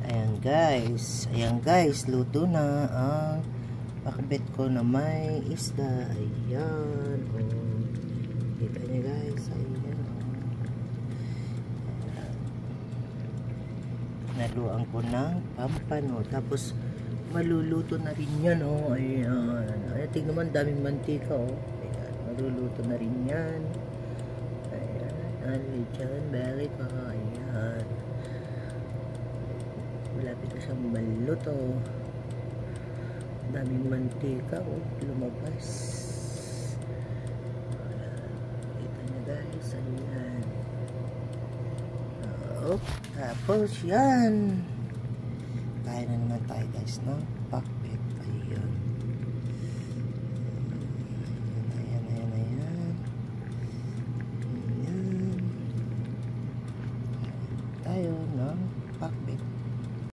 Ayan guys, luto na ang pakbet ko na may isda. Ayan, oh. Kita niyo guys, ayan, oh. Naluan ko ng pampano, tapos maluluto na rin yan, oh. Ayan, ayan, tingnan naman, daming mantika, oh. Ayan, maluluto na rin yan. Ayan, ano dyan, balik, oh. Ayan, malapit na siyang maluto. Daming mantika, oh, lumabas. Kita nyo guys, ayan. Oh, tapos yan, kain na naman tayo guys ng pakbet. Ayan.